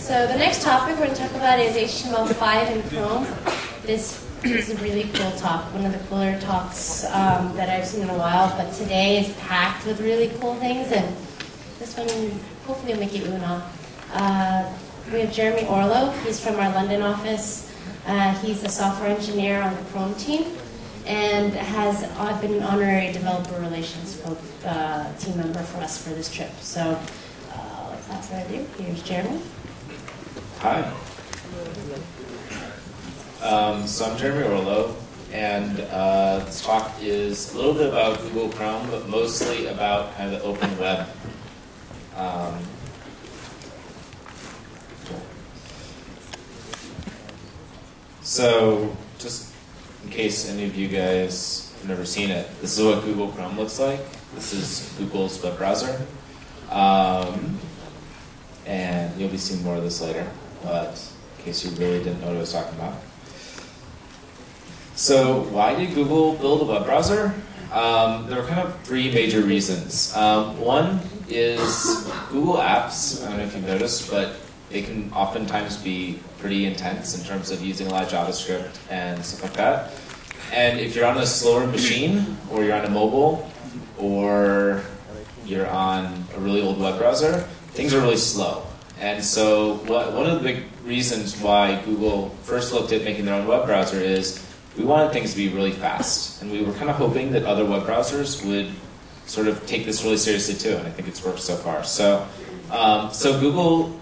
So the next topic we're going to talk about is HTML5 in Chrome. This is a really cool talk, one of the cooler talks that I've seen in a while, but today is packed with really cool things, and this one hopefully will make you una. We have Jeremy Orlow. He's from our London office. He's a software engineer on the Chrome team and has been an honorary developer relations team member for us for this trip. So without further ado, here's Jeremy. Hi. So I'm Jeremy Orlow, and this talk is a little bit about Google Chrome, but mostly about kind of the open web. So just in case any of you guys have never seen it, this is what Google Chrome looks like. This is Google's web browser. And you'll be seeing more of this later, but in case you really didn't know what I was talking about. So why did Google build a web browser? There are kind of three major reasons. One is Google Apps. I don't know if you've noticed, but they can oftentimes be pretty intense in terms of using a lot of JavaScript and stuff like that. And if you're on a slower machine, or you're on a mobile, or you're on a really old web browser, things are really slow. And so one of the big reasons why Google first looked at making their own web browser is we wanted things to be really fast. And we were kind of hoping that other web browsers would sort of take this really seriously too, and I think it's worked so far. So Google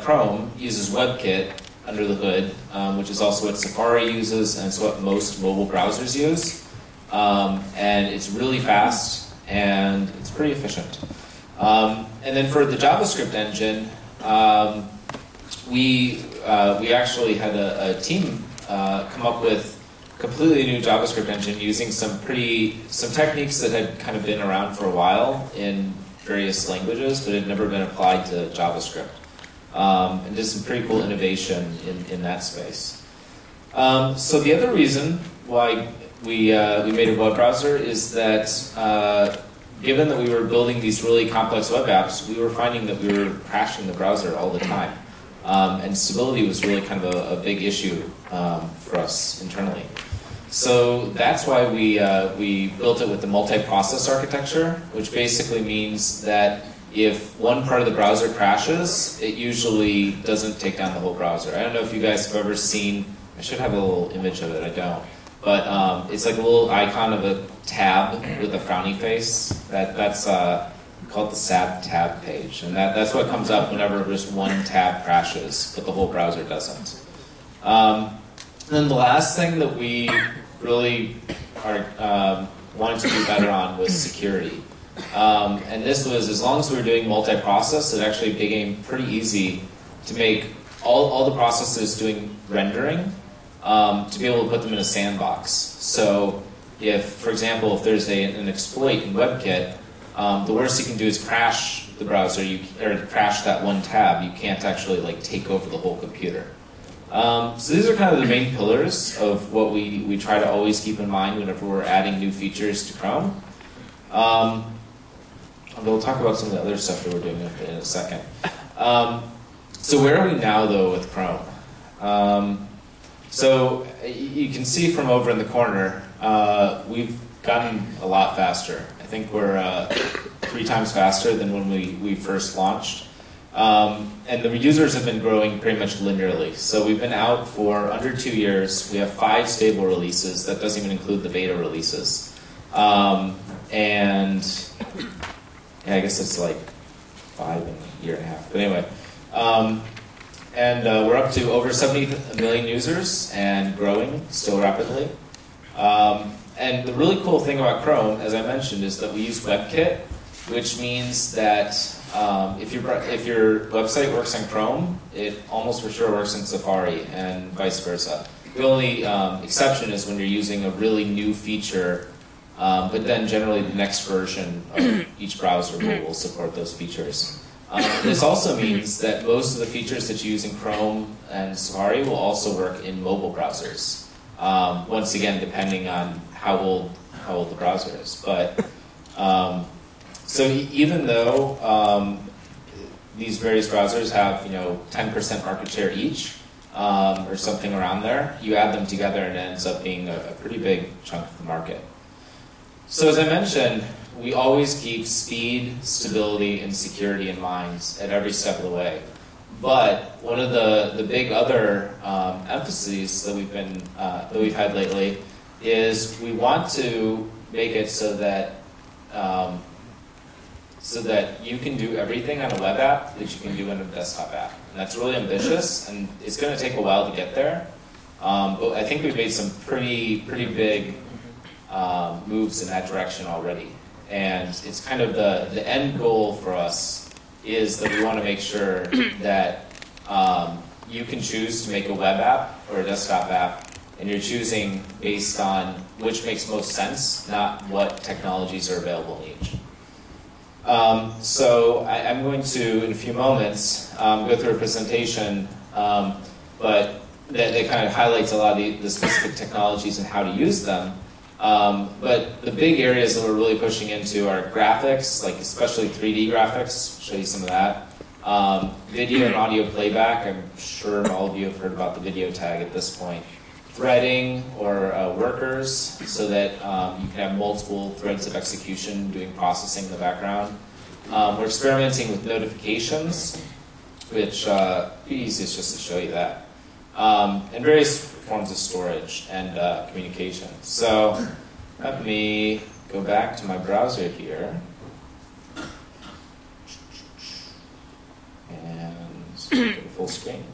Chrome uses WebKit under the hood, which is also what Safari uses, and it's what most mobile browsers use. And it's really fast, and it's pretty efficient. And then for the JavaScript engine, we actually had a team come up with a completely new JavaScript engine using some techniques that had kind of been around for a while in various languages, but had never been applied to JavaScript. And did some pretty cool innovation in that space. So the other reason why we made a web browser is that given that we were building these really complex web apps, we were finding that we were crashing the browser all the time. And stability was really kind of a big issue for us internally. So that's why we built it with the multi-process architecture, which basically means that if one part of the browser crashes, it usually doesn't take down the whole browser. I don't know if you guys have ever seen, I should have a little image of it, I don't. But it's like a little icon of a tab with a frowny face. That's called the sad tab page. And that's what comes up whenever just one tab crashes, but the whole browser doesn't. And then the last thing that we really wanted to do better on was security. And this was, as long as we were doing multi-process, it actually became pretty easy to make all the processes doing rendering to be able to put them in a sandbox. So if, for example, if there's an exploit in WebKit, the worst you can do is crash the browser, or crash that one tab. You can't actually take over the whole computer. So these are kind of the main pillars of what we try to always keep in mind whenever we're adding new features to Chrome. We'll talk about some of the other stuff that we're doing in a second. So where are we now, though, with Chrome? So you can see from over in the corner, we've gotten a lot faster. I think we're 3 times faster than when we first launched. And the users have been growing pretty much linearly. So we've been out for under 2 years. We have 5 stable releases. That doesn't even include the beta releases. And yeah, I guess it's like 5 in a year and a half. But anyway, and we're up to over 70 million users and growing still rapidly. And the really cool thing about Chrome, as I mentioned, is that we use WebKit, which means that if your website works in Chrome, it almost for sure works in Safari and vice versa. The only exception is when you're using a really new feature, but then generally the next version of each browser will support those features. This also means that most of the features that you use in Chrome and Safari will also work in mobile browsers. Once again, depending on how old the browser is. But so even though these various browsers have 10% market share each, or something around there. You add them together and it ends up being a pretty big chunk of the market. So as I mentioned, we always keep speed, stability, and security in mind at every step of the way. But one of the big other emphases that we've had lately is we want to make it so that you can do everything on a web app that you can do in a desktop app. And that's really ambitious, and it's going to take a while to get there. But I think we've made some pretty big moves in that direction already. And it's kind of the end goal for us is that we want to make sure that you can choose to make a web app or a desktop app, and you're choosing based on which makes most sense, not what technologies are available in each. So I'm going to, in a few moments, go through a presentation, but that kind of highlights a lot of the specific technologies and how to use them. But the big areas that we're really pushing into are graphics, like especially 3D graphics. I'll show you some of that. Video and audio playback. I'm sure all of you have heard about the video tag at this point. Threading or workers, so that you can have multiple threads of execution doing processing in the background. We're experimenting with notifications, which be easiest just to show you that. And various forms of storage and communication. So let me go back to my browser here. And go to full screen.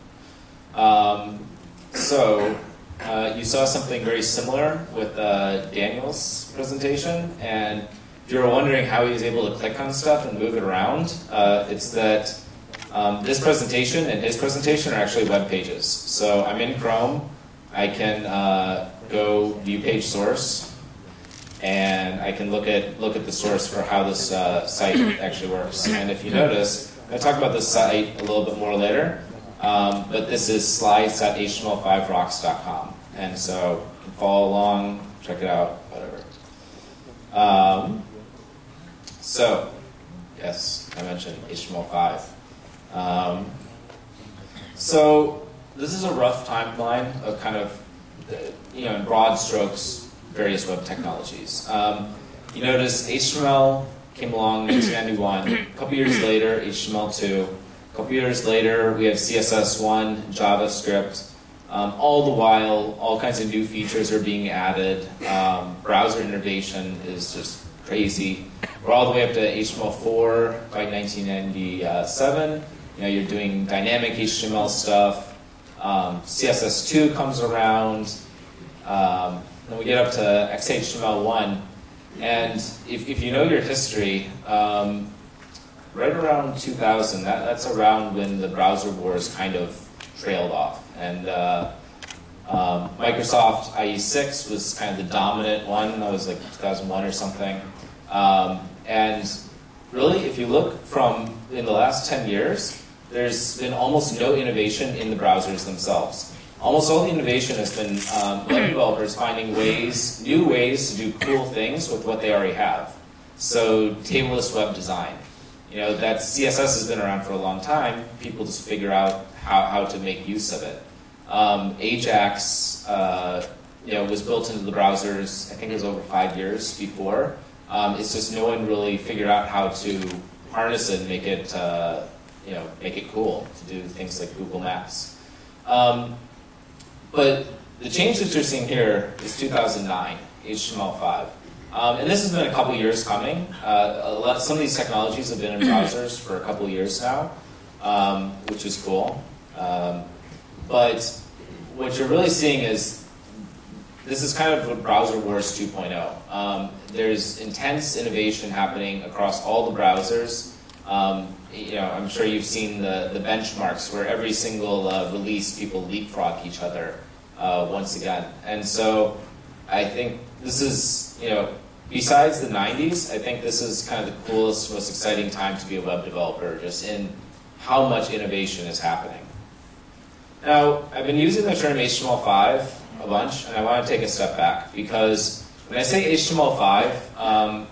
You saw something very similar with Daniel's presentation, and if you were wondering how he was able to click on stuff and move it around, it's that this presentation and his presentation are actually web pages. So I'm in Chrome. I can go view page source, and I can look at the source for how this site actually works. And if you notice, I'll talk about this site a little bit more later. But this is slides.html5rocks.com. And so you can follow along, check it out, whatever. So, yes, I mentioned HTML5. So this is a rough timeline of kind of, in broad strokes, various web technologies. You notice HTML came along in 1991. A couple years later, HTML2. A couple years later, we have CSS1, JavaScript. All the while, all kinds of new features are being added. Browser innovation is just crazy. We're all the way up to HTML4 by 1997. You're doing dynamic HTML stuff. CSS2 comes around. Then we get up to XHTML1. And if you know your history, right around 2000, that's around when the browser wars kind of trailed off. And Microsoft IE6 was kind of the dominant one. That was like 2001 or something. And really, if you look from in the last 10 years, there's been almost no innovation in the browsers themselves. Almost all the innovation has been web developers finding new ways to do cool things with what they already have. So tableless web design. That CSS has been around for a long time. People just figure out how to make use of it. Ajax, was built into the browsers. I think it was over 5 years before. It's just no one really figured out how to harness it and make it, make it cool to do things like Google Maps. But the change that you're seeing here is 2009, HTML5. And this has been a couple years coming. Some of these technologies have been in browsers for a couple years now, which is cool. But what you're really seeing is this is kind of a browser wars 2.0. There's intense innovation happening across all the browsers. I'm sure you've seen the benchmarks where every single release people leapfrog each other once again. And so I think this is, besides the 90s, I think this is kind of the coolest, most exciting time to be a web developer, just in how much innovation is happening. Now, I've been using the term HTML5 a bunch, and I want to take a step back, because when I say HTML5,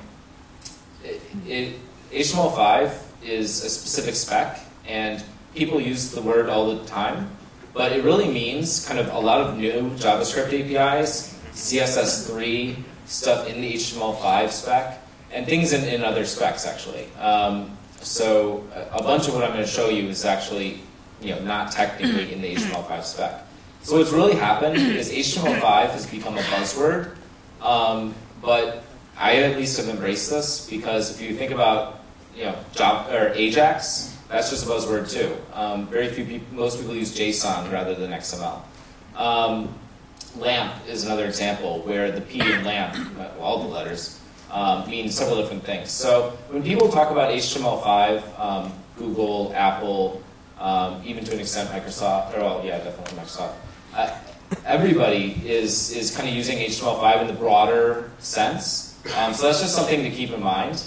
HTML5 is a specific spec, and people use the word all the time, but it really means kind of a lot of new JavaScript APIs, CSS3, stuff in the HTML5 spec, and things in other specs, actually. So a bunch of what I'm going to show you is actually not technically in the HTML5 spec. So what's really happened is HTML5 has become a buzzword, but I at least have embraced this because if you think about Ajax, that's just a buzzword too. Very few people, most people use JSON rather than XML. LAMP is another example where the P in LAMP, all the letters, mean several different things. So when people talk about HTML5, Google, Apple, even to an extent Microsoft, definitely Microsoft, everybody is kind of using HTML5 in the broader sense. So that's just something to keep in mind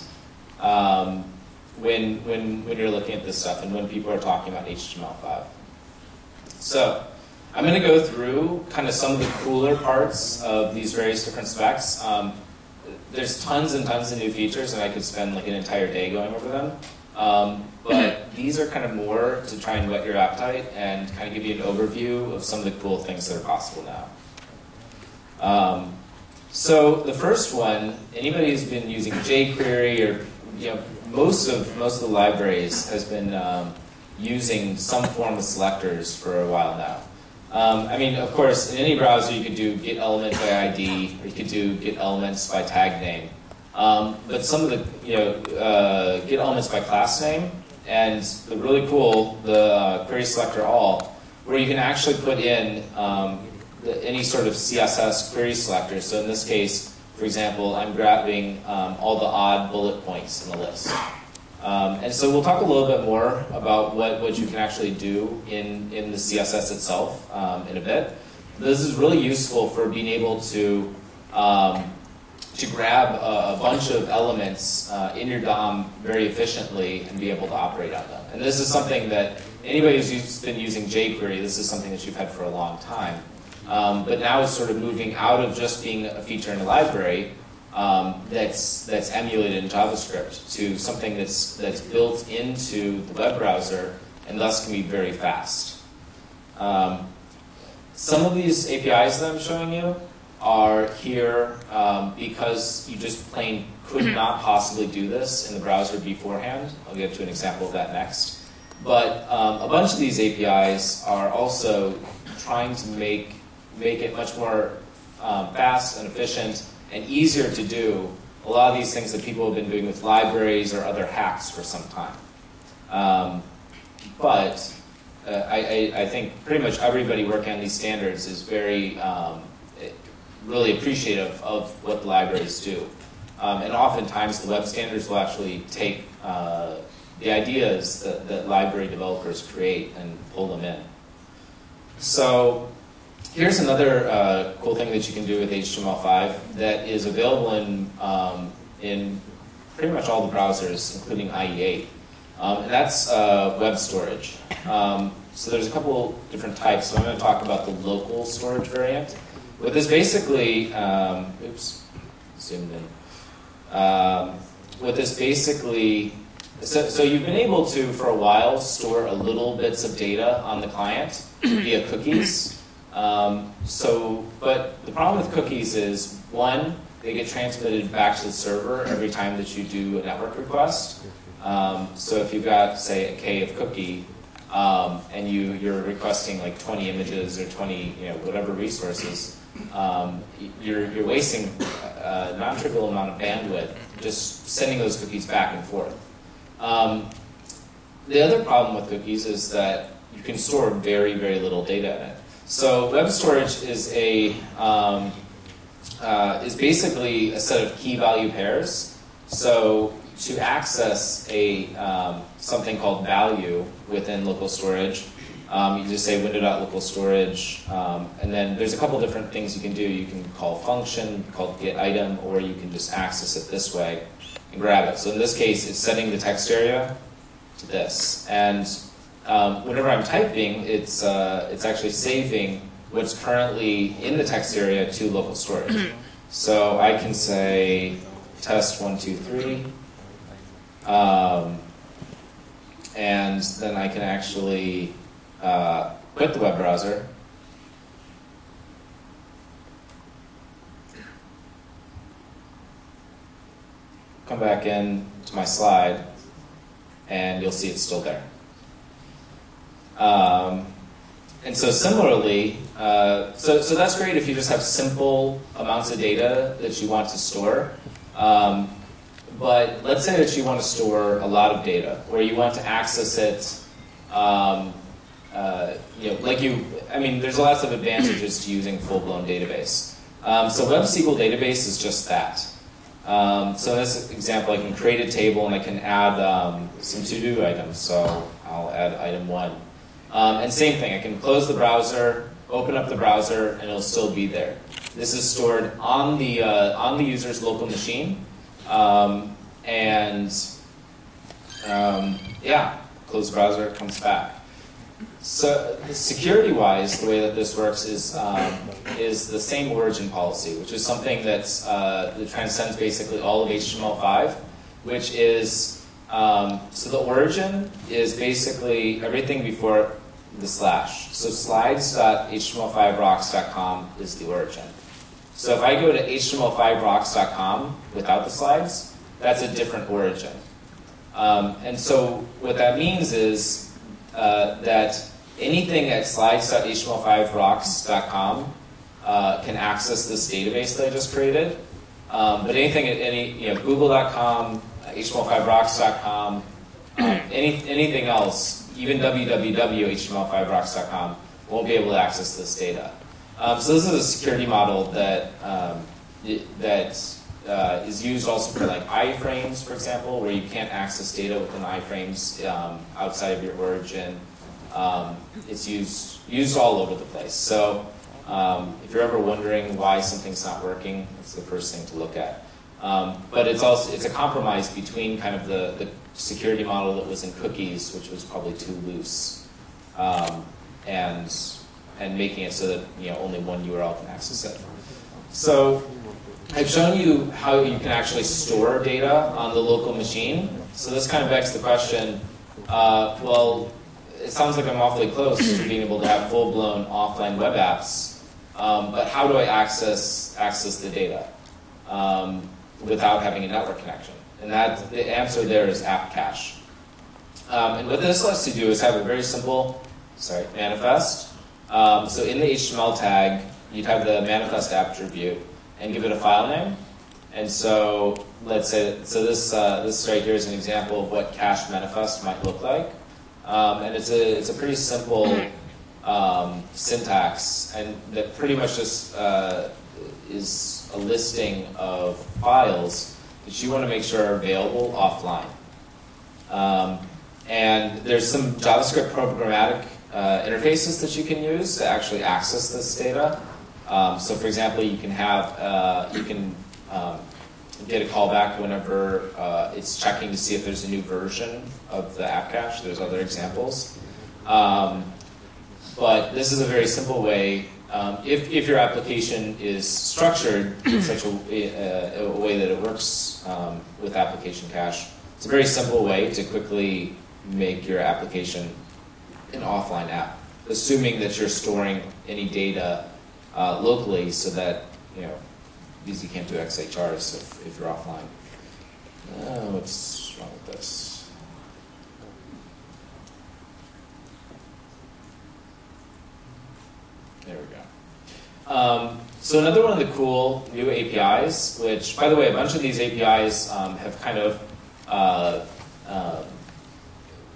when you're looking at this stuff and when people are talking about HTML5. So I'm going to go through kind of some of the cooler parts of these various different specs. There's tons and tons of new features, and I could spend like an entire day going over them. But these are kind of more to try and whet your appetite and kind of give you an overview of some of the cool things that are possible now. So the first one, anybody who's been using jQuery or most of the libraries has been using some form of selectors for a while now. I mean, of course, in any browser you could do get element by ID, or you could do get elements by tag name. But some of the, get elements by class name, and the really cool, the query selector all, where you can actually put in any sort of CSS query selector. So in this case, for example, I'm grabbing all the odd bullet points in the list. And so we'll talk a little bit more about what you can actually do in the CSS itself in a bit. This is really useful for being able to grab a bunch of elements in your DOM very efficiently and be able to operate on them. And this is something that anybody who's been using jQuery, this is something that you've had for a long time. But now it's sort of moving out of just being a feature in a library that's emulated in JavaScript to something that's built into the web browser and thus can be very fast. Some of these APIs that I'm showing you are here because you just plain could not possibly do this in the browser beforehand. I'll get to an example of that next. But a bunch of these APIs are also trying to make it much more fast and efficient and easier to do a lot of these things that people have been doing with libraries or other hacks for some time. But I think pretty much everybody working on these standards is very really appreciative of what the libraries do. And oftentimes the web standards will actually take the ideas that library developers create and pull them in. So here's another cool thing that you can do with HTML5 that is available in pretty much all the browsers, including IE8. And that's web storage. So there's a couple different types. So I'm going to talk about the local storage variant. What this basically, zoomed in. What this basically, so you've been able to, for a while, store a little bits of data on the client via cookies. But the problem with cookies is, one, they get transmitted back to the server every time that you do a network request. So if you've got, say, a K of cookie, and you're requesting like 20 images or 20, whatever resources, you're wasting a non-trivial amount of bandwidth just sending those cookies back and forth. The other problem with cookies is that you can store very, very little data in it. So web storage is basically a set of key value pairs. So to access something called value within local storage, you just say window.localstorage, and then there's a couple different things you can do. You can call a function called getItem, or you can just access it this way and grab it. So in this case, it's setting the text area to this, and whenever I'm typing, it's actually saving what's currently in the text area to local storage. So I can say test 1, 2, 3. and then I can actually quit the web browser. Come back in to my slide, and you'll see it's still there. And so similarly, so that's great if you just have simple amounts of data that you want to store. But let's say that you want to store a lot of data, or you want to access it. There's lots of advantages to using full-blown database. So Web SQL database is just that. So in this example, I can create a table and I can add some to-do items. So I'll add item 1. And same thing, I can close the browser, open up the browser, and it'll still be there. This is stored on the user's local machine. Close the browser, it comes back. So security-wise, the way that this works is the same origin policy, which is something that transcends basically all of HTML5, which is, so the origin is basically everything before the slash. So slides.html5rocks.com is the origin. So if I go to html5rocks.com without the slides, that's a different origin. And so what that means is that anything at slides.html5rocks.com can access this database that I just created. But anything at google.com, html5rocks.com, anything else, even www.html5rocks.com, won't be able to access this data. So this is a security model that is used also for like iframes, for example, where you can't access data within iframes outside of your origin. It's used all over the place. So if you're ever wondering why something's not working, it's the first thing to look at. But it's a compromise between kind of the security model that was in cookies, which was probably too loose, and making it so that only one URL can access it. So I've shown you how you can actually store data on the local machine. So this kind of begs the question, well, it sounds like I'm awfully close to being able to have full-blown offline web apps, but how do I access the data without having a network connection? And the answer there is app cache. And what this lets you do is have a very simple manifest. So in the HTML tag, you'd have the manifest attribute and give it a file name. And so let's say, this right here is an example of what cache manifest might look like. And it's a pretty simple syntax, and that pretty much just is a listing of files that you want to make sure are available offline. And there's some JavaScript programmatic interfaces that you can use to actually access this data. So, for example, you can get a callback whenever it's checking to see if there's a new version of the app cache. There's other examples. But this is a very simple way. If your application is structured in such a way that it works with application cache, it's a very simple way to quickly make your application an offline app, assuming that you're storing any data locally, so that because you can't do XHRs if you're offline. What's wrong with this? There we go. So another one of the cool new APIs, which, by the way, a bunch of these APIs have kind of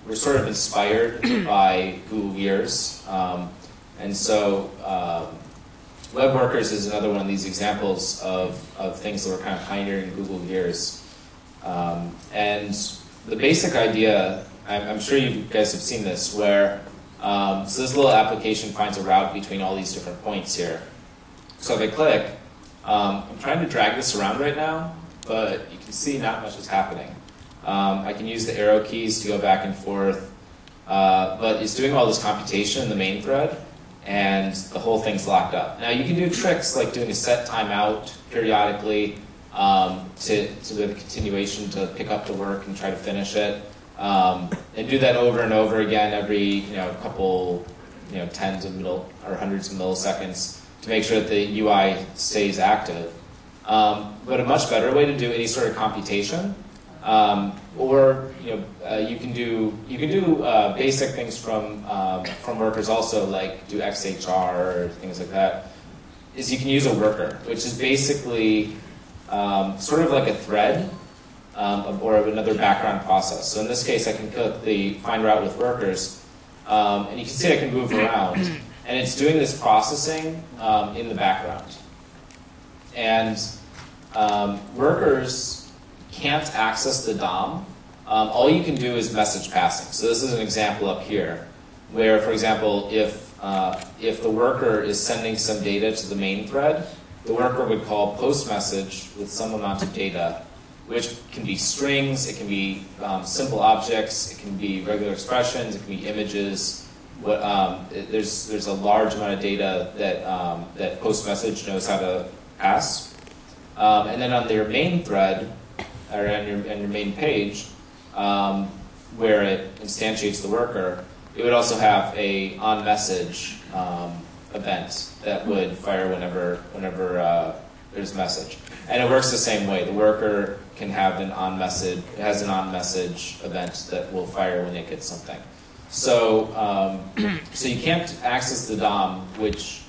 were sort of inspired by Google Gears, and so Web Workers is another one of these examples of things that were kind of pioneering Google Gears. And the basic idea, I'm sure you guys have seen this, where so this little application finds a route between all these different points here. So if I click, I'm trying to drag this around right now, but you can see not much is happening. I can use the arrow keys to go back and forth, but it's doing all this computation in the main thread, and the whole thing's locked up. Now you can do tricks like doing a set timeout periodically with a continuation to pick up the work and try to finish it. And do that over and over again every couple tens of or hundreds of milliseconds to make sure that the UI stays active. But a much better way to do any sort of computation, or you can do basic things from workers also, like do XHR or things like that, is you can use a worker, which is basically sort of like a thread or another background process. So in this case, I can click the find route with workers, and you can see I can move around, and it's doing this processing in the background. And workers can't access the DOM. All you can do is message passing. So this is an example up here, where, for example, if the worker is sending some data to the main thread, the worker would call post message with some amount of data, which can be strings, it can be simple objects, it can be regular expressions, it can be images. There's a large amount of data that post message knows how to pass. And then on your main thread, or on your main page, where it instantiates the worker, it would also have a on message event that would fire whenever there's a message. And it works the same way. The worker can have an on message. It has an on message event that will fire when it gets something. So so you can't access the DOM, which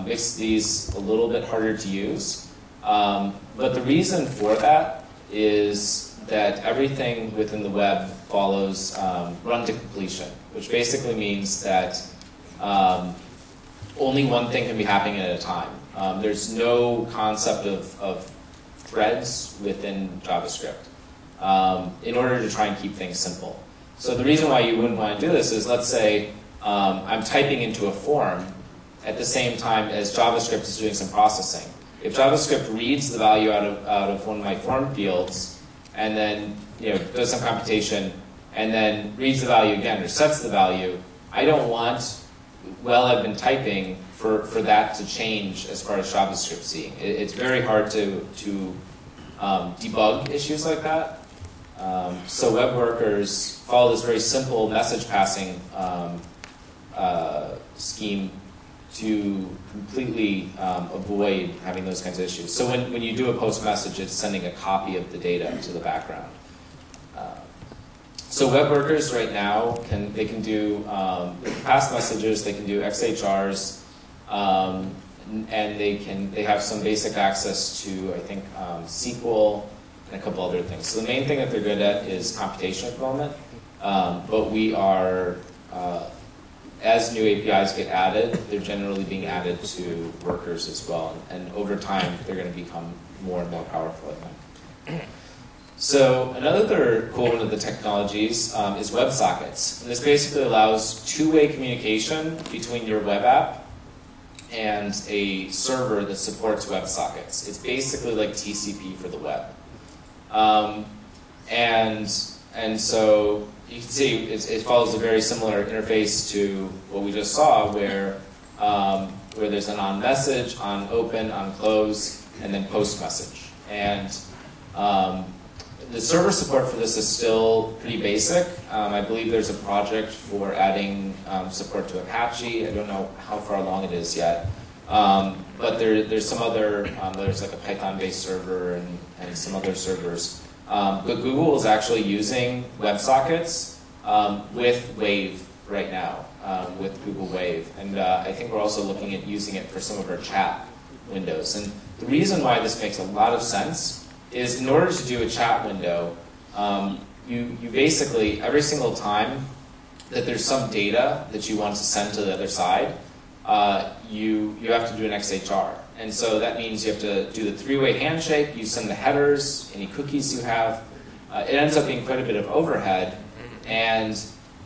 makes these a little bit harder to use. But the reason for that is that everything within the web follows run to completion, which basically means that only one thing can be happening at a time. There's no concept of threads within JavaScript in order to try and keep things simple. So the reason why you wouldn't want to do this is, let's say I'm typing into a form at the same time as JavaScript is doing some processing. If JavaScript reads the value out of one of my form fields and then does some computation and then reads the value again or sets the value, I don't want, while I've been typing, for that to change as far as JavaScript seeing. It's very hard to debug issues like that. So web workers follow this very simple message passing scheme to completely avoid having those kinds of issues. So when you do a post message, it's sending a copy of the data to the background. So web workers right now can do pass messages, they can do XHRs, and they have some basic access to, I think, SQL and a couple other things. So the main thing that they're good at is computation at the moment, but we are, as new APIs get added, they're generally being added to workers as well, and over time they're going to become more and more powerful, I think. So another cool one of the technologies is WebSockets. And this basically allows two-way communication between your web app and a server that supports WebSockets. It's basically like TCP for the web. And so you can see it follows a very similar interface to what we just saw, where there's an on message, on open, on close, and then post message. And the server support for this is still pretty basic. I believe there's a project for adding support to Apache. I don't know how far along it is yet. But there's some other, there's like a Python-based server and some other servers. But Google is actually using WebSockets with Wave right now, with Google Wave. And I think we're also looking at using it for some of our chat windows. And the reason why this makes a lot of sense is in order to do a chat window, you basically, every single time that there's some data that you want to send to the other side, you have to do an XHR. And so that means you have to do the three-way handshake, you send the headers, any cookies you have. It ends up being quite a bit of overhead. And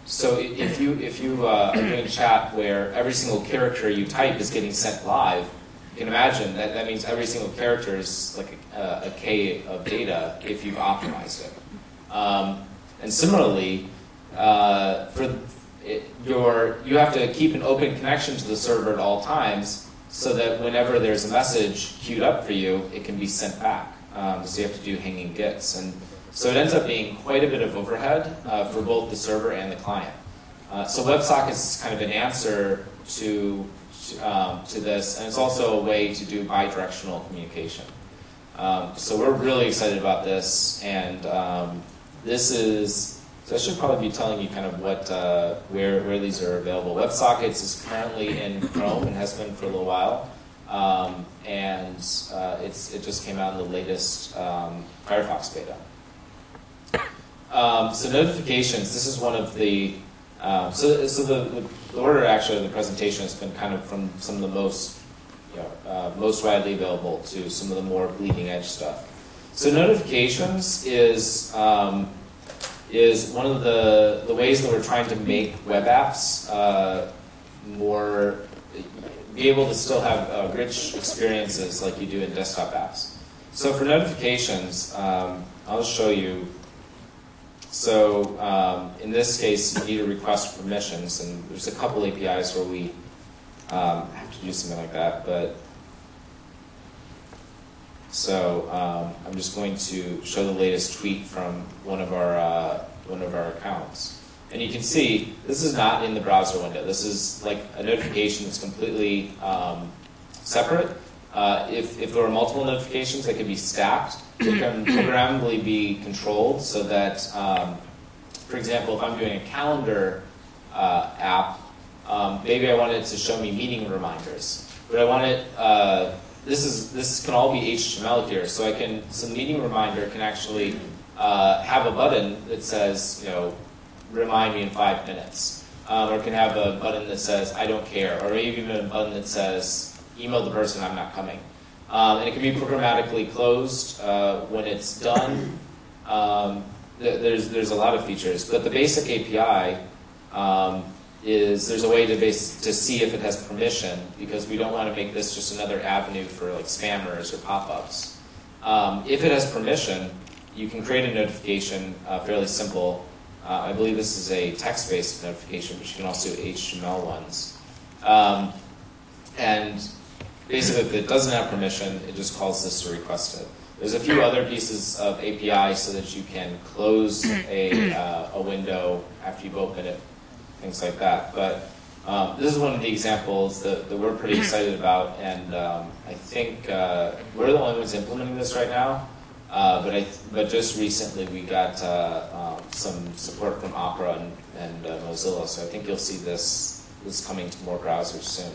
so if you are doing chat where every single character you type is getting sent live, you can imagine that means every single character is like a K of data if you've optimized it. And similarly, you have to keep an open connection to the server at all times so that whenever there's a message queued up for you, it can be sent back. So you have to do hanging gets. And So it ends up being quite a bit of overhead for both the server and the client. So WebSockets is kind of an answer to this, and it's also a way to do bidirectional communication. So we're really excited about this, and this is, so I should probably be telling you kind of what where these are available. WebSockets is currently in Chrome and has been for a little while, and it just came out in the latest Firefox beta. So notifications, this is one of the, so the order actually of the presentation has been kind of from some of the most widely available to some of the more bleeding edge stuff. So notifications is one of the ways that we're trying to make web apps more, be able to still have rich experiences like you do in desktop apps. So for notifications, I'll just show you. So in this case, you need a request permissions, and there's a couple APIs where we have to do something like that. But so I'm just going to show the latest tweet from one of our accounts, and you can see this is not in the browser window. This is like a notification that's completely separate. If there are multiple notifications, they can be stacked. They can programmably be controlled so that, for example, if I'm doing a calendar app, maybe I want it to show me meeting reminders, but I want it. This can all be HTML here, so so meeting reminder can actually have a button that says, remind me in 5 minutes, or it can have a button that says I don't care, or maybe even a button that says email the person I'm not coming. And it can be programmatically closed when it's done. There's a lot of features, but the basic API is there's a way to see if it has permission, because we don't want to make this just another avenue for like spammers or pop-ups. If it has permission, you can create a notification, fairly simple. I believe this is a text-based notification, but you can also do HTML ones. And basically, if it doesn't have permission, it just calls this to request it. There's a few other pieces of API so that you can close a window after you've opened it, things like that. But this is one of the examples that we're pretty excited about, and I think we're the only ones implementing this right now. But just recently we got some support from Opera and Mozilla, so I think you'll see this coming to more browsers soon.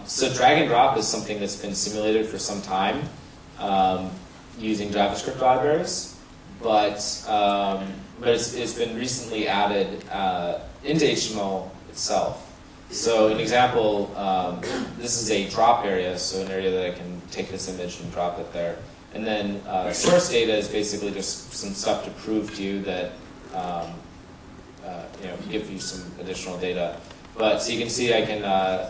So drag and drop is something that's been simulated for some time using JavaScript libraries, but it's been recently added into HTML itself. So an example, this is a drop area, so an area that I can take this image and drop it there. And then source data is basically just some stuff to prove to you that, give you some additional data. But so you can see I can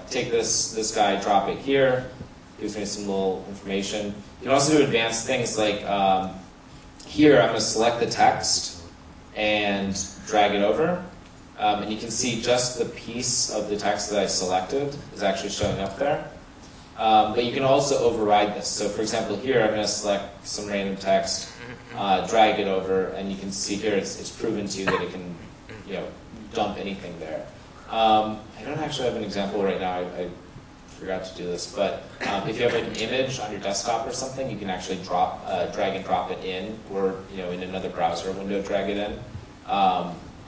take this guy, drop it here, gives me some little information. You can also do advanced things like here I'm going to select the text and drag it over. And you can see just the piece of the text that I selected is actually showing up there. But you can also override this. So for example, here I'm going to select some random text, drag it over, and you can see here it's proven to you that it can dump anything there. I don't actually have an example right now. I forgot to do this, but if you have like an image on your desktop or something, you can actually drag and drop it in, or in another browser window, drag it in.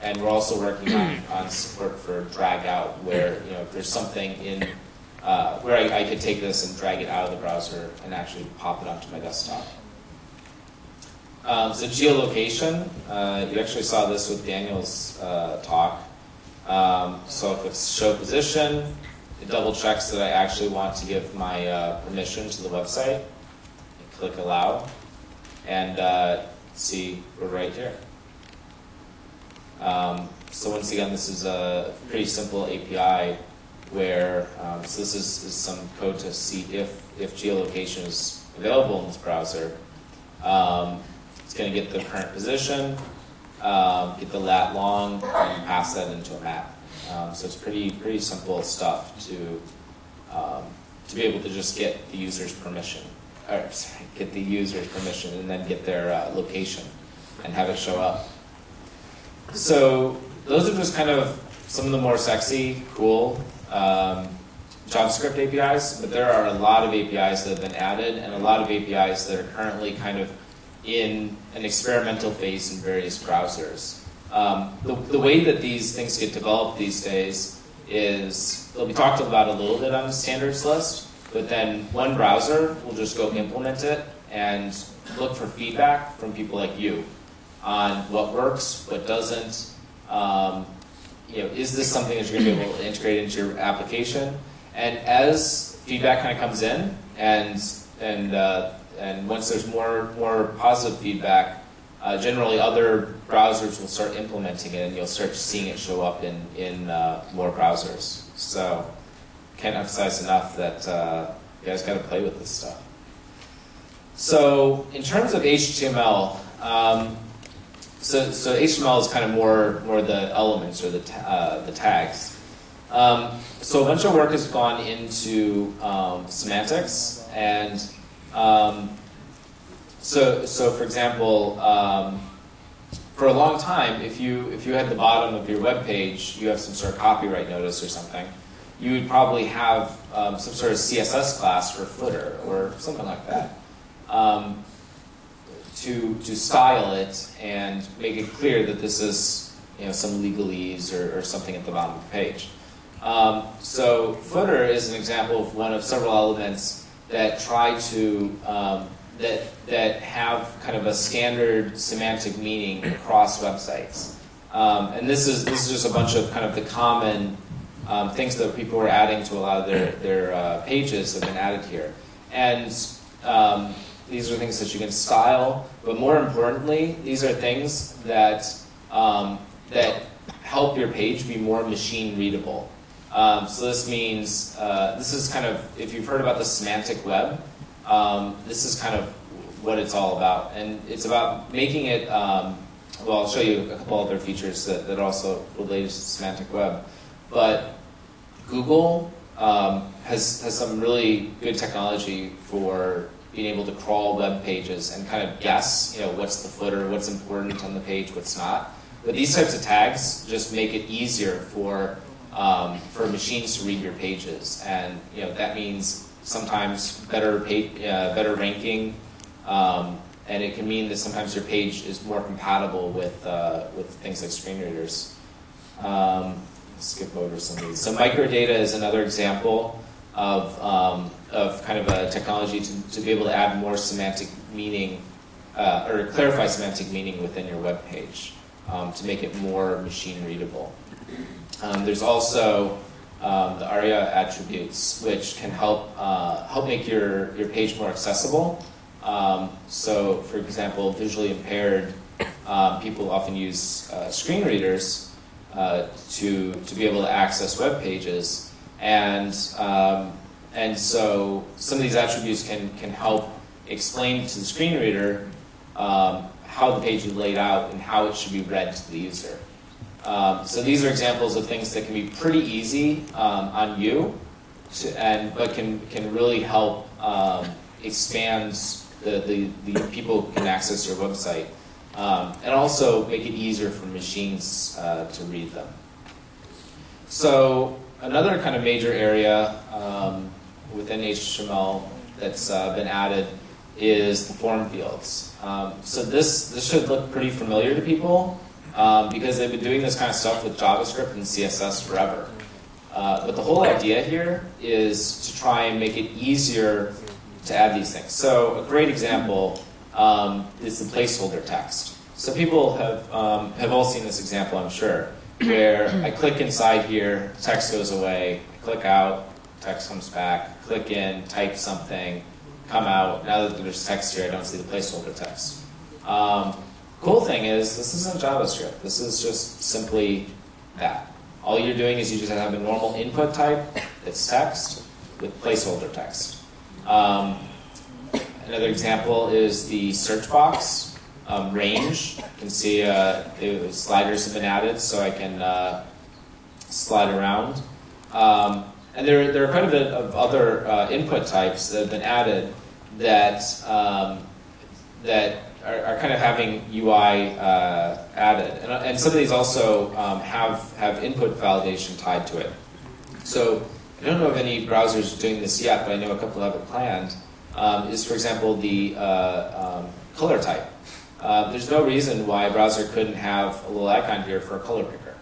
And we're also working on support for drag out, where if there's something in where I could take this and drag it out of the browser and actually pop it onto my desktop. So geolocation, you actually saw this with Daniel's talk. So if it's show position, it double checks that I actually want to give my permission to the website. I click allow, and see we're right here. So once again, this is a pretty simple API where, so this is some code to see if geolocation is available in this browser. It's going to get the current position, get the lat long, and pass that into a map. So it's pretty simple stuff to be able to just get the user's permission. or sorry, get the user's permission, and then get their location and have it show up. So those are just kind of some of the more sexy, cool JavaScript APIs, but there are a lot of APIs that have been added and a lot of APIs that are currently kind of in an experimental phase in various browsers. The way that these things get developed these days is they'll be talked about a little bit on the standards list, but then one browser will just go implement it and look for feedback from people like you on what works, what doesn't. Is this something that you're going to be able to integrate into your application? And as feedback kind of comes in, and once there's more positive feedback, generally other browsers will start implementing it, and you'll start seeing it show up in more browsers. So can't emphasize enough that you guys got to play with this stuff. So in terms of HTML, so HTML is kind of more the elements or the tags. So a bunch of work has gone into semantics, and so for example, for a long time, if you had the bottom of your web page, you have some sort of copyright notice or something, you would probably have some sort of CSS class for footer or something like that. To style it and make it clear that this is some legalese or something at the bottom of the page. So footer is an example of one of several elements that try to that have kind of a standard semantic meaning across websites. And this is just a bunch of kind of the common things that people are adding to a lot of their pages have been added here. And these are things that you can style, but more importantly, these are things that that help your page be more machine readable. So this means this is kind of, if you've heard about the semantic web, this is kind of what it's all about, and it's about making it. Well, I'll show you a couple other features that also relate to semantic web, but Google has some really good technology for being able to crawl web pages and kind of guess, what's the footer, what's important on the page, what's not. But these types of tags just make it easier for machines to read your pages, and that means sometimes better ranking, and it can mean that sometimes your page is more compatible with things like screen readers. Skip over some of these. So microdata is another example of kind of a technology to be able to add more semantic meaning or clarify semantic meaning within your web page to make it more machine readable. There's also the ARIA attributes, which can help make your page more accessible. So, for example, visually impaired people often use screen readers to be able to access web pages, and so some of these attributes can help explain to the screen reader how the page is laid out and how it should be read to the user. So these are examples of things that can be pretty easy on you, but can really help expand the people who can access your website, and also make it easier for machines to read them. So another kind of major area within HTML that's been added is the form fields. So this should look pretty familiar to people because they've been doing this kind of stuff with JavaScript and CSS forever. But the whole idea here is to try and make it easier to add these things. So a great example is the placeholder text. So people have all seen this example, I'm sure, where I click inside here, text goes away, I click out, text comes back, click in, type something, come out. Now that there's text here, I don't see the placeholder text. Cool thing is, this isn't JavaScript. This is just simply that. All you're doing is you just have a normal input type that's text with placeholder text. Another example is the search box. Range. You can see the sliders have been added, so I can slide around. And there are quite a bit of other input types that have been added, that are kind of having UI added, and some of these also have input validation tied to it. So I don't know of any browsers doing this yet, but I know a couple have it planned. Is, for example, the color type. There's no reason why a browser couldn't have a little icon here for a color picker.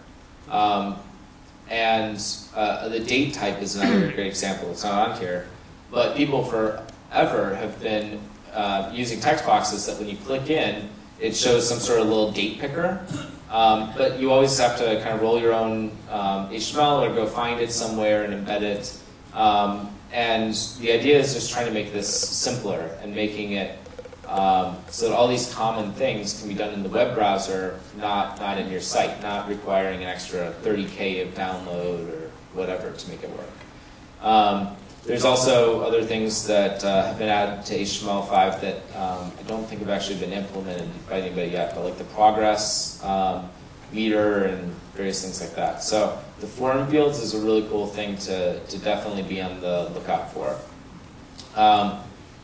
And the date type is another great example. It's not on here, but people forever have been using text boxes that when you click in, it shows some sort of little date picker. But you always have to kind of roll your own HTML or go find it somewhere and embed it. And the idea is just trying to make this simpler and making it so that all these common things can be done in the web browser, not in your site, not requiring an extra 30K of download or whatever to make it work. There's also other things that have been added to HTML5 that I don't think have actually been implemented by anybody yet, but like the progress meter and various things like that. So the form fields is a really cool thing to definitely be on the lookout for.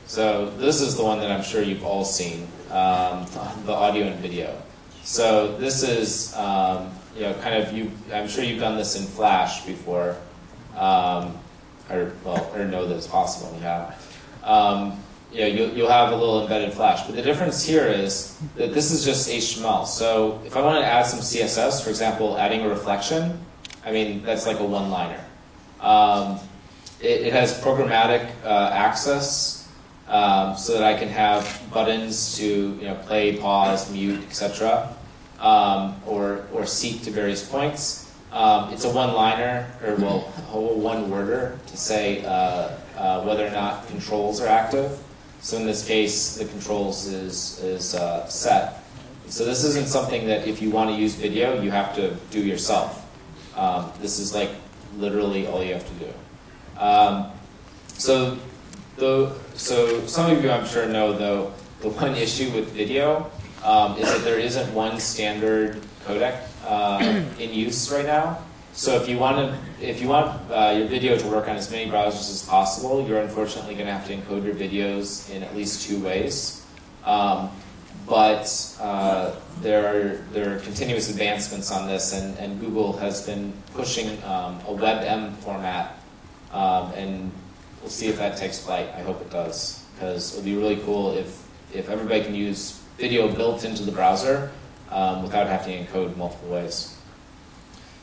So this is the one that I'm sure you've all seen, the audio and video. So this is, kind of, I'm sure you've done this in Flash before, or know that it's possible. You'll have a little embedded Flash. But the difference here is that this is just HTML. So if I want to add some CSS, for example, adding a reflection, I mean, that's like a one-liner. It has programmatic access so that I can have buttons to play, pause, mute, etc., or seek to various points. It's a one-liner, or a one-worder to say whether or not controls are active. So in this case, the controls is set. So this isn't something that if you want to use video, you have to do yourself. This is like literally all you have to do. So some of you, I'm sure, know though the one issue with video is that there isn't one standard codec in use right now. So if you want your video to work on as many browsers as possible, you're unfortunately going to have to encode your videos in at least 2 ways. But there are continuous advancements on this, and Google has been pushing a WebM format, and we'll see if that takes flight. I hope it does, because it would be really cool if everybody can use video built into the browser without having to encode multiple ways.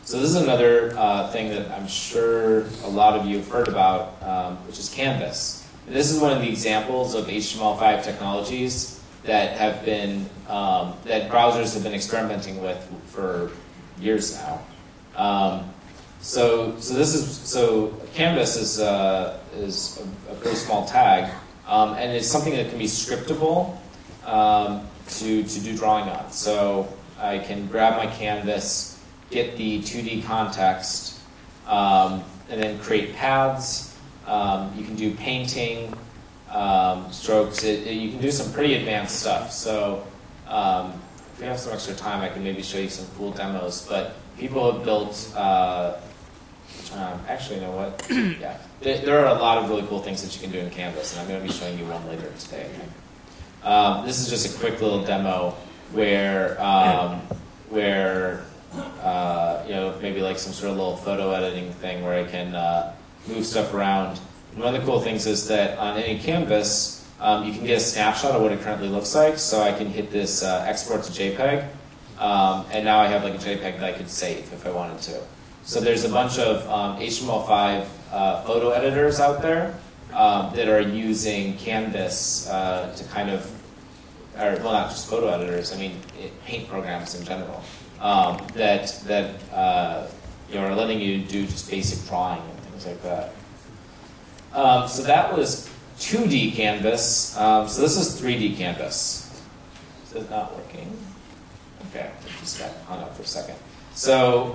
So this is another thing that I'm sure a lot of you have heard about, which is Canvas. And this is one of the examples of HTML5 technologies that have been that browsers have been experimenting with for years now. So Canvas is a pretty small tag, and it's something that can be scriptable to do drawing on. So I can grab my canvas, get the 2D context, and then create paths. You can do painting, strokes. You can do some pretty advanced stuff. So if we have some extra time, I can maybe show you some cool demos. But people have built, actually, you know what? Yeah, there are a lot of really cool things that you can do in Canvas, and I'm going to be showing you one later today, I think. This is just a quick little demo where maybe like some sort of little photo editing thing where I can move stuff around. And one of the cool things is that on any canvas, you can get a snapshot of what it currently looks like. So I can hit this export to JPEG, and now I have like a JPEG that I could save if I wanted to. So there's a bunch of HTML5 photo editors out there that are using Canvas to kind of, well, not just photo editors, I mean paint programs in general, that are letting you do just basic drawing and things like that. So that was 2D Canvas. So this is 3D Canvas. Is it not working? Okay, I just got hung up for a second. So,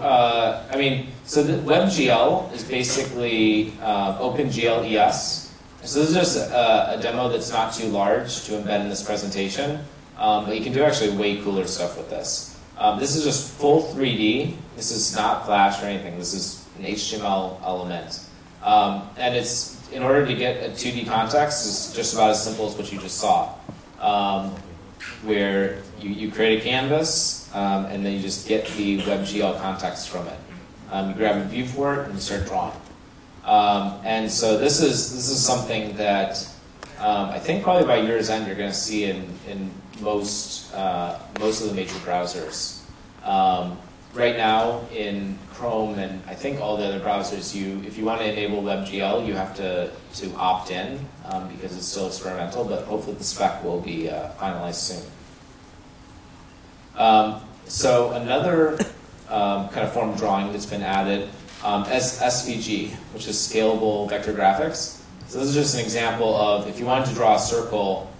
so the WebGL is basically OpenGL ES. So this is just a demo that's not too large to embed in this presentation, but you can do actually way cooler stuff with this. This is just full 3D. This is not Flash or anything. This is an HTML element. And it's, in order to get a 2D context, it's just about as simple as what you just saw. Where you create a canvas, and then you just get the WebGL context from it. You grab a view for it, and you start drawing. And so this is something that I think probably by year's end you're going to see in most of the major browsers. Right now in Chrome and I think all the other browsers, if you want to enable WebGL, you have to opt in because it's still experimental, but hopefully the spec will be finalized soon. So another kind of form of drawing that's been added as SVG, which is scalable vector graphics. So this is just an example of if you wanted to draw a circle,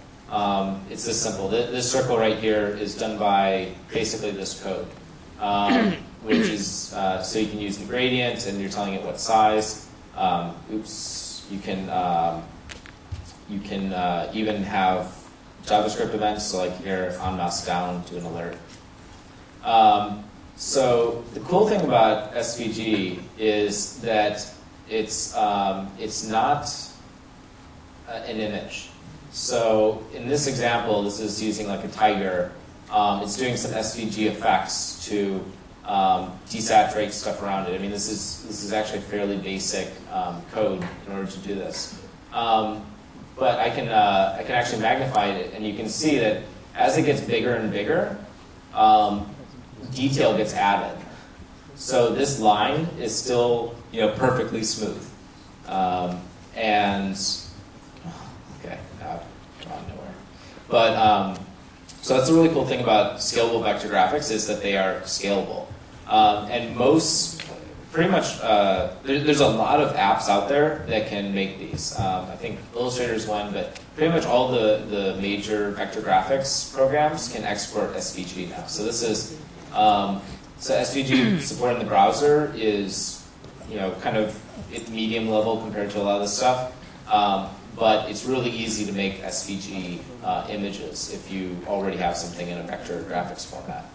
it's this simple. This circle right here is done by basically this code. Which is, so you can use the gradient and you're telling it what size. You can even have JavaScript events, so like here on mouse down to an alert. So the cool thing about SVG is that it's not an image. So in this example, this is using like a tiger. It's doing some SVG effects to desaturate stuff around it. I mean, this is actually fairly basic code in order to do this. But I can actually magnify it, and you can see that as it gets bigger and bigger, detail gets added. So this line is still perfectly smooth, and okay, now I've gone nowhere. But so that's the really cool thing about scalable vector graphics is that they are scalable. And pretty much, there's a lot of apps out there that can make these. I think Illustrator is one, but pretty much all the major vector graphics programs can export SVG now. So this is, so SVG support in the browser is, kind of at medium level compared to a lot of this stuff. But it's really easy to make SVG images if you already have something in a vector graphics format.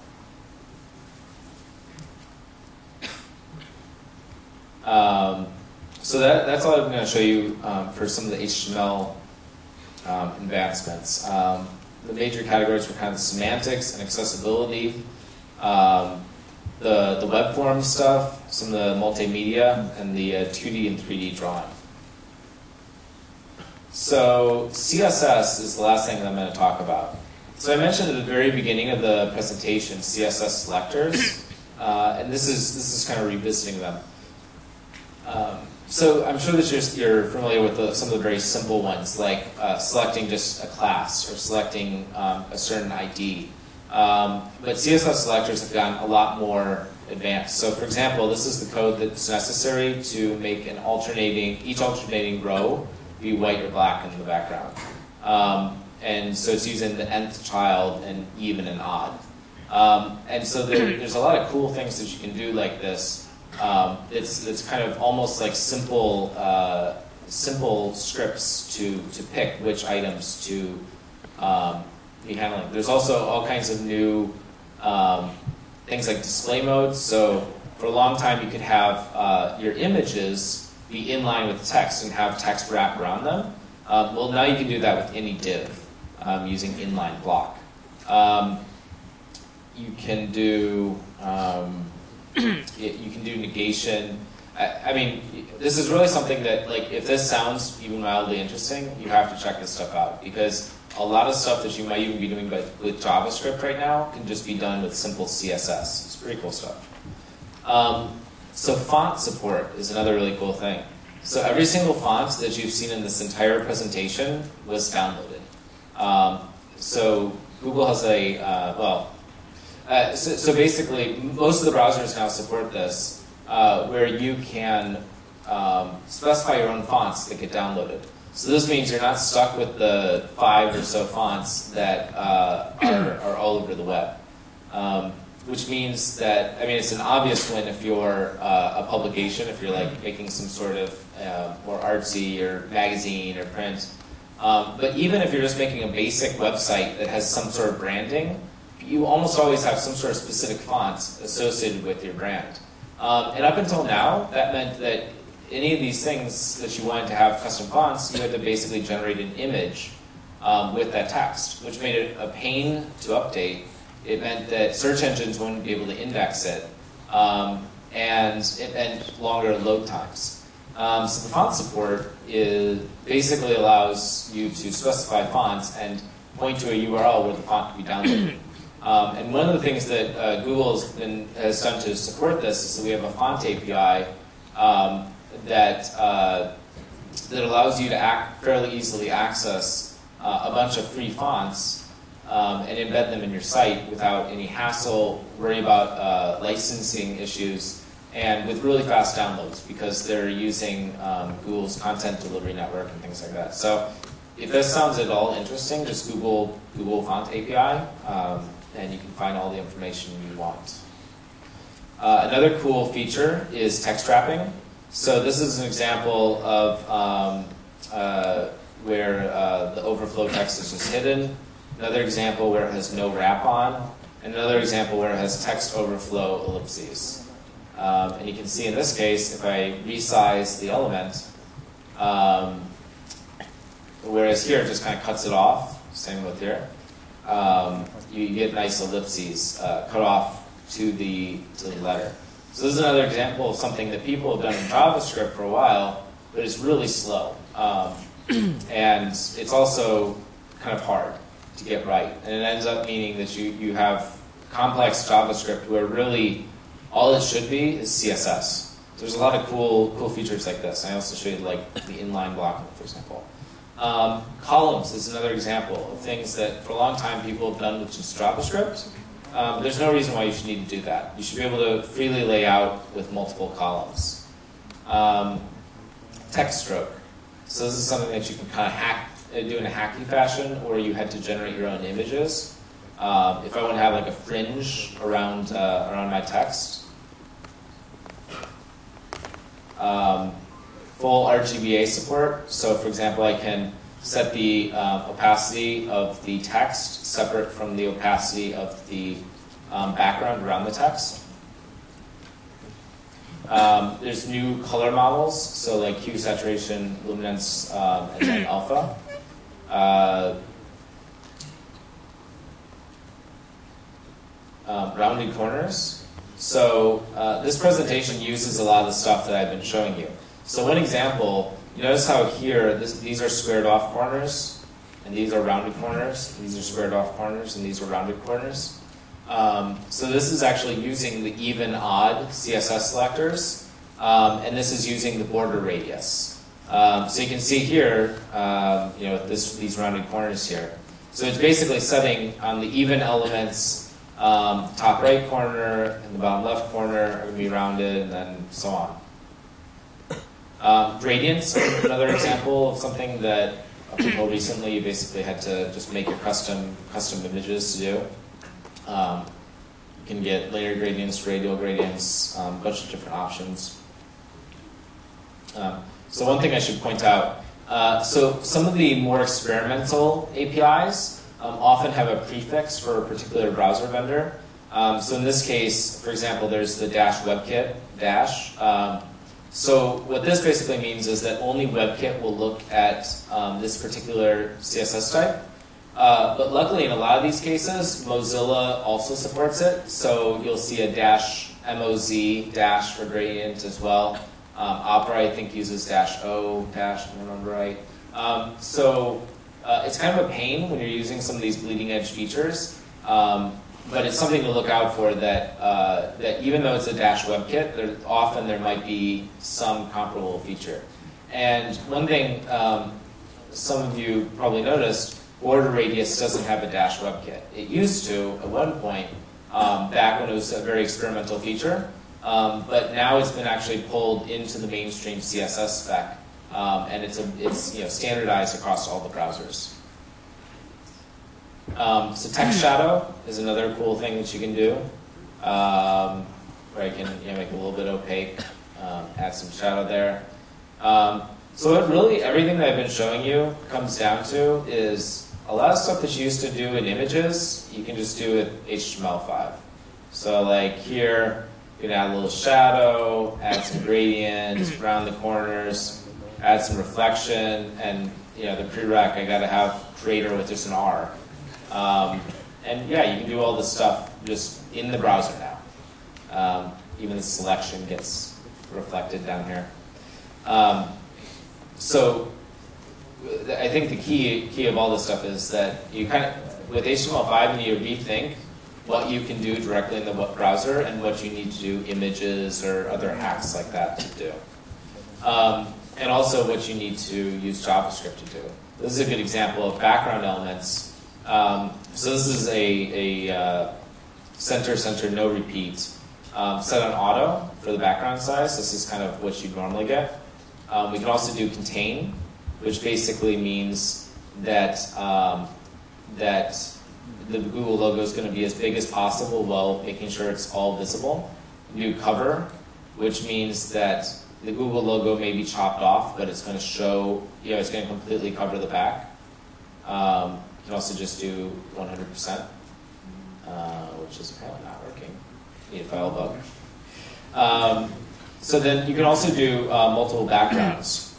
So that's all I'm going to show you for some of the HTML advancements. The major categories were kind of semantics and accessibility, the web form stuff, some of the multimedia, and the 2D and 3D drawing. So CSS is the last thing that I'm going to talk about. So I mentioned at the very beginning of the presentation CSS selectors, and this is kind of revisiting them. So I'm sure that you're familiar with some of the very simple ones, like selecting just a class or selecting a certain ID. But CSS selectors have gotten a lot more advanced. So for example, this is the code that's necessary to make each alternating row be white or black in the background. And so it's using the nth child and even and odd. And so there's a lot of cool things that you can do like this. It's kind of almost like simple scripts to pick which items to be handling. There's also all kinds of new things like display modes. So for a long time you could have your images be in line with text and have text wrap around them. Well, now you can do that with any div using inline block. You can do negation. I mean, this is really something that, like, if this sounds even mildly interesting, you have to check this stuff out, because a lot of stuff that you might even be doing with JavaScript right now can just be done with simple CSS. It's pretty cool stuff. So font support is another really cool thing. So every single font that you've seen in this entire presentation was downloaded. So Google has so basically, most of the browsers now support this, where you can specify your own fonts that get downloaded. So this means you're not stuck with the 5 or so fonts that are all over the web. Which means that, I mean, it's an obvious win if you're a publication, if you're like making some sort of more artsy or magazine or print. But even if you're just making a basic website that has some sort of branding, you almost always have some sort of specific fonts associated with your brand. And up until now, that meant that any of these things that you wanted to have custom fonts, you had to basically generate an image with that text, which made it a pain to update. It meant that search engines wouldn't be able to index it, and it meant longer load times. So the font support basically allows you to specify fonts and point to a URL where the font can be downloaded. And one of the things that Google has done to support this is that we have a font API that allows you to fairly easily access a bunch of free fonts and embed them in your site without any hassle, worry about licensing issues, and with really fast downloads because they're using Google's content delivery network and things like that. So if this sounds at all interesting, just Google Font API, and you can find all the information you want. Another cool feature is text wrapping. So this is an example of where the overflow text is just hidden. Another example where it has no wrap on. And another example where it has text overflow ellipses. And you can see in this case, if I resize the element, whereas here it just kind of cuts it off, same with here, you get nice ellipses cut off to the letter. So this is another example of something that people have done in JavaScript for a while, but it's really slow. And it's also kind of hard to get right. And it ends up meaning that you have complex JavaScript where really all it should be is CSS. There's a lot of cool features like this. I also showed like the inline blocking, for example. Columns is another example of things that for a long time people have done with just JavaScript. There's no reason why you should need to do that. You should be able to freely lay out with multiple columns. Text stroke. So this is something that you can kind of do in a hacky fashion, or you had to generate your own images. If I want to have like a fringe around my text. Full RGBA support. So for example, I can set the opacity of the text separate from the opacity of the background around the text. There's new color models, so like hue, saturation, luminance, and then alpha. Rounded corners. So this presentation uses a lot of the stuff that I've been showing you. So one example, you notice how here these are squared off corners, and these are rounded corners. These are squared off corners, and these are rounded corners. So this is actually using the even odd CSS selectors, and this is using the border radius. So you can see here, these rounded corners here. So it's basically setting on the even elements. Top right corner and the bottom left corner are going to be rounded, and then so on. Gradients are another example of something that up until recently you basically had to just make your custom images to do. You can get linear gradients, radial gradients, a bunch of different options. So one thing I should point out, so some of the more experimental APIs often have a prefix for a particular browser vendor. So in this case, for example, there's the -WebKit dash. So what this basically means is that only WebKit will look at this particular CSS type. But luckily, in a lot of these cases, Mozilla also supports it. So you'll see a -MOZ dash for gradient as well. Opera, I think, uses -O dash, if I remember right. It's kind of a pain when you're using some of these bleeding edge features, but it's something to look out for that even though it's a -WebKit, often there might be some comparable feature. And one thing some of you probably noticed, border radius doesn't have a -WebKit. It used to at one point, back when it was a very experimental feature, but now it's been actually pulled into the mainstream CSS spec. And it's standardized across all the browsers. So text shadow is another cool thing that you can do, where I can make it a little bit opaque, add some shadow there. So everything that I've been showing you comes down to is a lot of stuff that you used to do in images, you can just do with HTML5. So like here, You can add a little shadow, add some gradient around the corners, add some reflection, and the prereq, I got to have creator with just an R. And yeah, you can do all this stuff just in the browser now. Even the selection gets reflected down here. So I think the key of all this stuff is that you with HTML5, you need to rethink what you can do directly in the browser and what you need to do images or other hacks like that to do. And also what you need to use JavaScript to do. This is a good example of background elements. So this is a center, no repeat, set on auto for the background size. This is kind of what you'd normally get. We can also do contain, which basically means that that the Google logo is going to be as big as possible while making sure it's all visible. Do cover, which means that the Google logo may be chopped off, but it's going to show, it's going to completely cover the back. You can also just do 100%, which is apparently not working. Need a file bug. So then you can also do multiple backgrounds,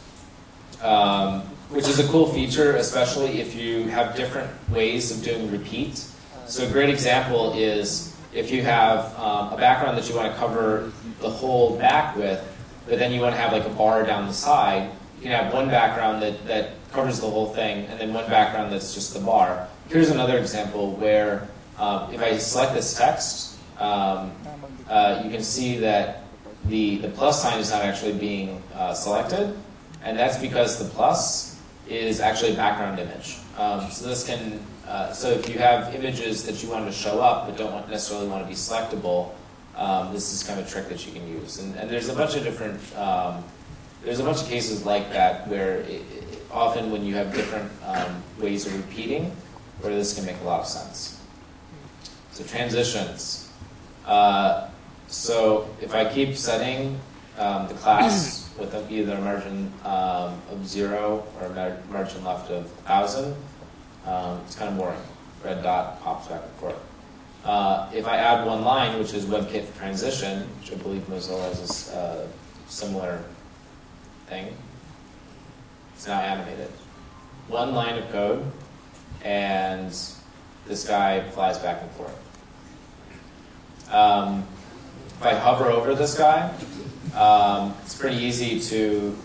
which is a cool feature, especially if you have different ways of doing repeat. So a great example is if you have a background that you want to cover the whole back with, but then you want to have like a bar down the side, you can have one background that covers the whole thing, and then one background that's just the bar. Here's another example where if I select this text, you can see that the plus sign is not actually being selected, and that's because the plus is actually a background image. So this can, so if you have images that you want to show up but don't necessarily want to be selectable, this is kind of a trick that you can use. And there's a bunch of different, there's a bunch of cases like that where often when you have different ways of repeating, where this can make a lot of sense. So transitions. So if I keep setting the class with either a margin of 0 or a margin left of 1,000, it's kind of boring. Red dot pops back and forth. If I add one line, which is WebKit for transition, which I believe Mozilla has a similar thing, it's now animated. One line of code, and this guy flies back and forth. If I hover over this guy, it's pretty easy to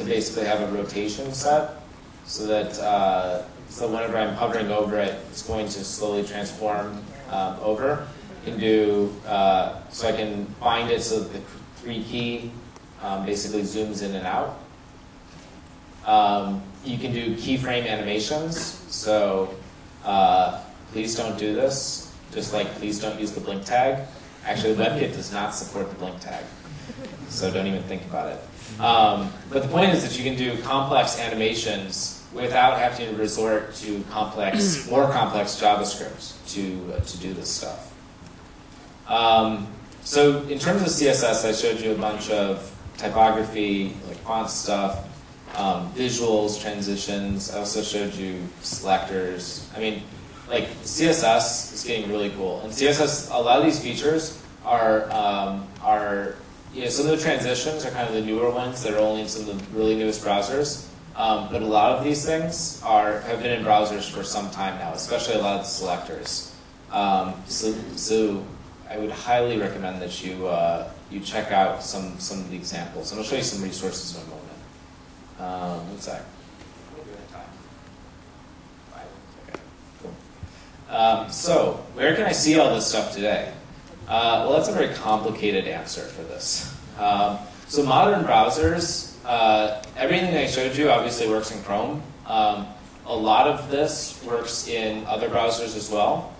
basically have a rotation set, so that so whenever I'm hovering over it, it's going to slowly transform over. You can do so I can bind it so that the 3 key basically zooms in and out. You can do keyframe animations. So please don't do this. Just like please don't use the blink tag. Actually, WebKit does not support the blink tag, so don't even think about it. But the point is that you can do complex animations without having to resort to more complex JavaScript to do this stuff. So in terms of CSS, I showed you a bunch of typography, like font stuff, visuals, transitions. I also showed you selectors. I mean, like CSS is getting really cool, and CSS, a lot of these features are some of the transitions are kind of the newer ones that are only in some of the really newest browsers. But a lot of these things have been in browsers for some time now, especially a lot of the selectors. So I would highly recommend that you check out some of the examples, and I'll show you some resources in a moment. One sec. So, where can I see all this stuff today? Well, that's a very complicated answer for this. So modern browsers, everything I showed you obviously works in Chrome. A lot of this works in other browsers as well.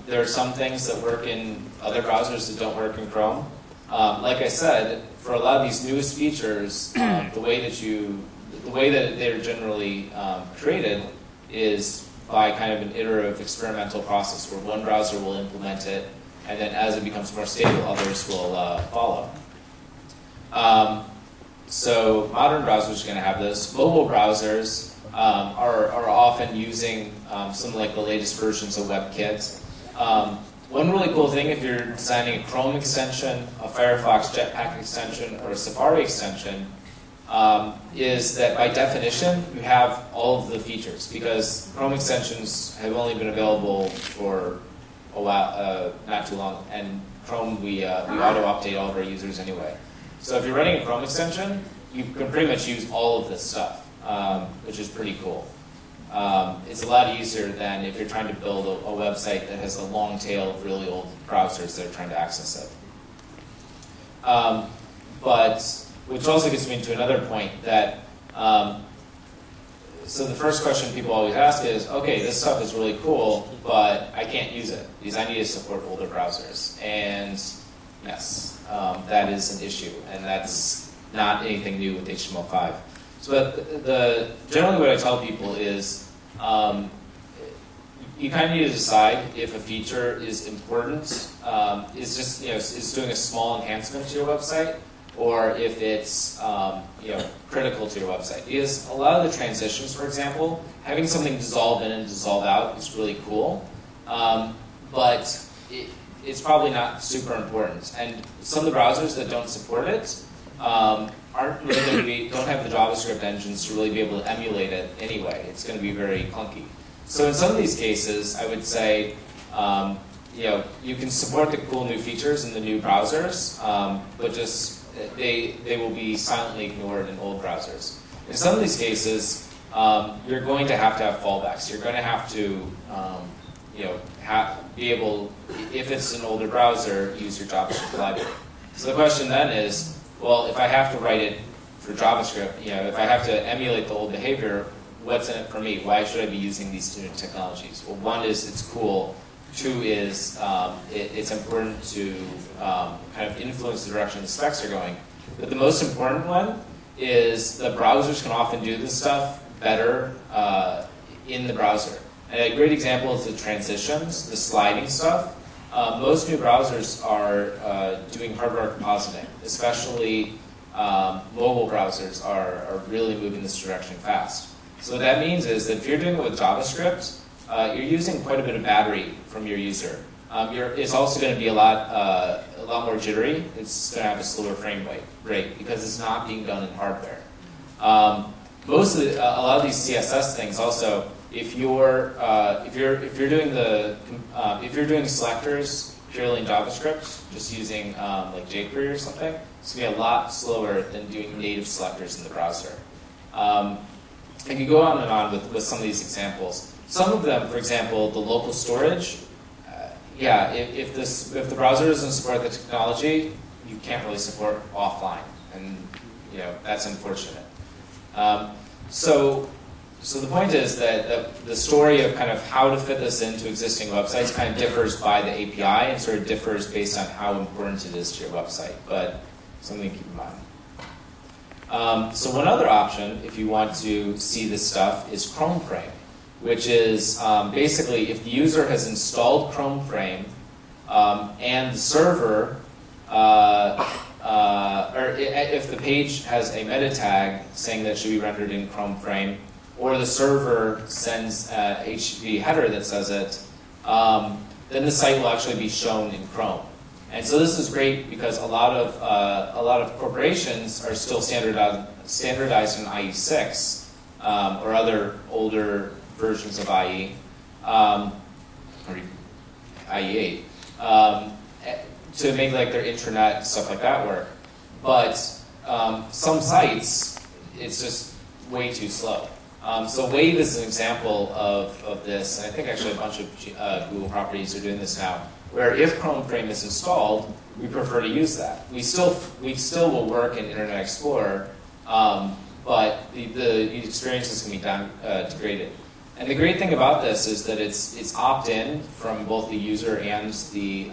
There are some things that work in other browsers that don't work in Chrome. Like I said, for a lot of these newest features, the way that they're generally created is by kind of an iterative experimental process where one browser will implement it, and then as it becomes more stable, others will follow. So modern browsers are going to have this. Mobile browsers are often using some like the latest versions of WebKit. One really cool thing if you're designing a Chrome extension, a Firefox Jetpack extension, or a Safari extension, is that by definition you have all of the features, because Chrome extensions have only been available for a while, not too long, and Chrome we auto-update all of our users anyway. So if you're running a Chrome extension, you can pretty much use all of this stuff, which is pretty cool. It's a lot easier than if you're trying to build a website that has a long tail of really old browsers that are trying to access it. But which also gets me to another point that, so the first question people always ask is, okay, this stuff is really cool, but I can't use it because I need to support older browsers. And yes, that is an issue, and that's not anything new with HTML5. So generally what I tell people is you kind of need to decide if a feature is important, is doing a small enhancement to your website, or if it's critical to your website. Because a lot of the transitions, for example, having something dissolve in and dissolve out is really cool, but it's probably not super important. And some of the browsers that don't support it aren't really going to don't have the JavaScript engines to really be able to emulate it anyway. It's going to be very clunky. So in some of these cases, I would say, you can support the cool new features in the new browsers, but just they will be silently ignored in old browsers. In some of these cases, you're going to have fallbacks. You're going to have to, be able, if it's an older browser, use your JavaScript library. So the question then is, well, if I have to write it for JavaScript, if I have to emulate the old behavior, what's in it for me? Why should I be using these new technologies? Well, one is it's cool. Two is it's important to kind of influence the direction the specs are going. But the most important one is the browsers can often do this stuff better in the browser. And a great example is the transitions, the sliding stuff. Most new browsers are doing hardware compositing, especially mobile browsers are really moving this direction fast. So what that means is that if you're doing it with JavaScript, you're using quite a bit of battery from your user. It's also going to be a lot more jittery. It's going to have a slower frame rate because it's not being done in hardware. A lot of these CSS things also, if you're doing selectors purely in JavaScript, just using like jQuery or something, it's going to be a lot slower than doing native selectors in the browser. I could go on and on with some of these examples. Some of them, for example, the local storage. If the browser doesn't support the technology, you can't really support offline, and that's unfortunate. So the point is that the story of kind of how to fit this into existing websites kind of differs by the API and sort of differs based on how important it is to your website, but something to keep in mind. So one other option, if you want to see this stuff, is Chrome Frame, which is basically if the user has installed Chrome Frame and the server, or if the page has a meta tag saying that it should be rendered in Chrome Frame, or the server sends a HTTP header that says it, then the site will actually be shown in Chrome. And so this is great because a lot of corporations are still standardized in IE6 or other older versions of IE or IE8 to make like their intranet stuff like that work. But some sites, it's just way too slow. So Wave is an example of this, and I think actually a bunch of Google properties are doing this now, where if Chrome Frame is installed, we prefer to use that. We still will work in Internet Explorer, but the experiences can be degraded. And the great thing about this is that it's opt-in from both the user and the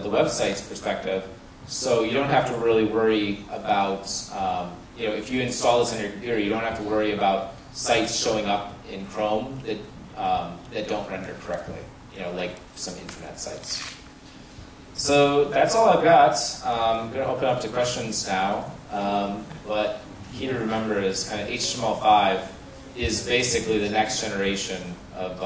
website's perspective. So you don't have to really worry about if you install this on your computer, you don't have to worry about sites showing up in Chrome that don't render correctly. Like some intranet sites. So that's all I've got. I'm going to open up to questions now. But key to remember is kind of HTML5 is basically the next generation of